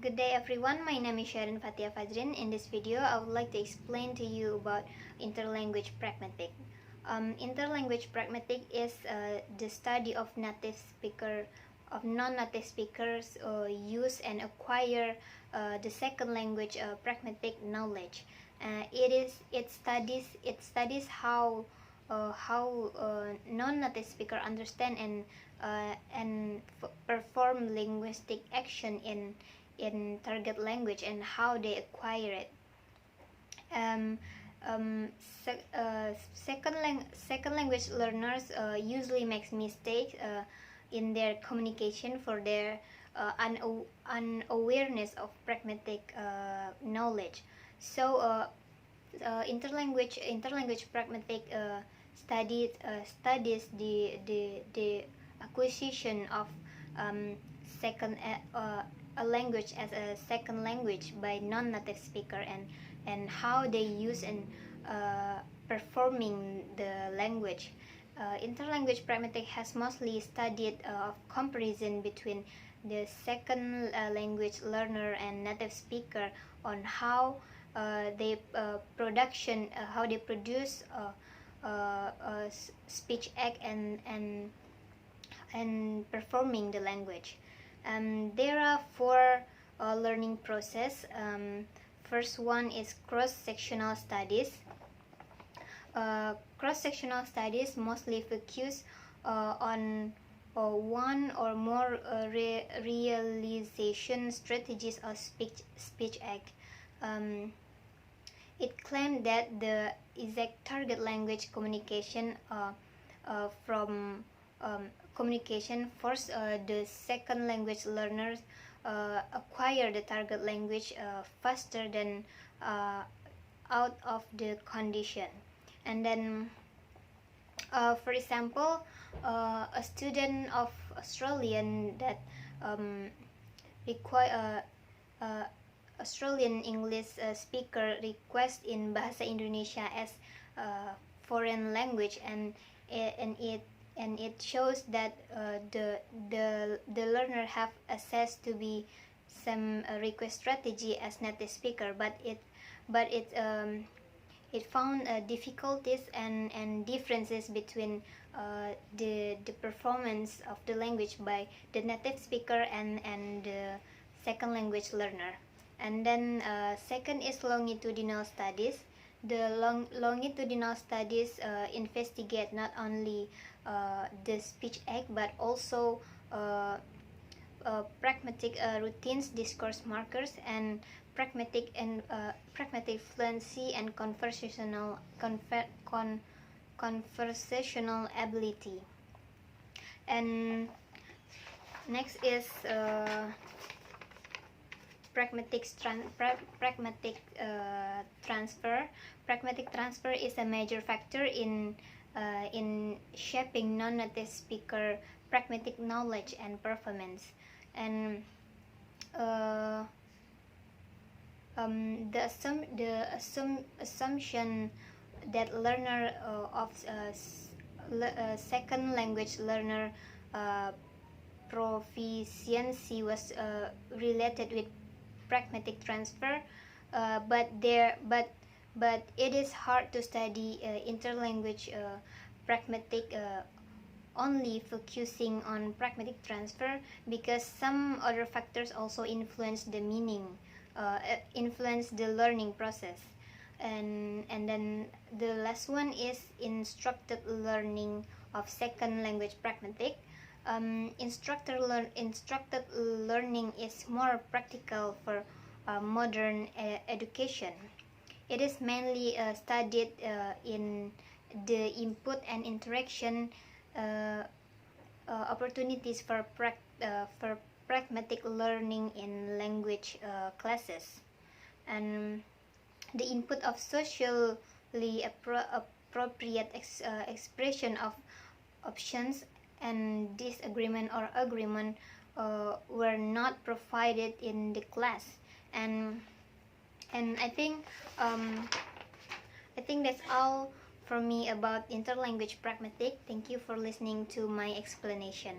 Good day everyone, my name is Sheryn Fathia. In this video, I would like to explain to you about interlanguage pragmatic. Interlanguage pragmatic is the study of non-native speakers use and acquire the second language pragmatic knowledge. It studies how non-native speaker understand and perform linguistic action in target language and how they acquire it. Second language learners usually make mistakes in their communication for their unawareness of pragmatic knowledge. So interlanguage pragmatic studies the acquisition of a language as a second language by non-native speaker and how they use and performing the language. Interlanguage pragmatic has mostly studied comparison between the second language learner and native speaker on how they produce speech act and performing the language. There are four learning process. First one is cross-sectional studies. Cross-sectional studies mostly focus on one or more realization strategies of speech act. It claimed that the exact target language communication from communication force the second language learners acquire the target language faster than out of the condition. And then for example, a student of Australian that require Australian English speaker request in Bahasa Indonesia as foreign language, and it shows that the learner have access to be some request strategy as native speaker, but it found difficulties and differences between the performance of the language by the native speaker and the second language learner. And then second is longitudinal studies. The longitudinal studies investigate not only the speech act but also pragmatic routines, discourse markers, and pragmatic fluency and conversational ability. And next is pragmatic transfer. Pragmatic transfer is a major factor in shaping non-native speaker pragmatic knowledge and performance. And the assumption that learner of second language learner proficiency was related with pragmatic transfer, but it is hard to study interlanguage pragmatic only focusing on pragmatic transfer, because some other factors also influence the meaning, influence the learning process. And then the last one is instructed learning of second language pragmatic. Instructed learning is more practical for modern education. It is mainly studied in the input and interaction opportunities for pragmatic learning in language classes. And the input of socially appropriate expression of options and disagreement or agreement were not provided in the class. And I think that's all for me about interlanguage pragmatic. Thank you for listening to my explanation.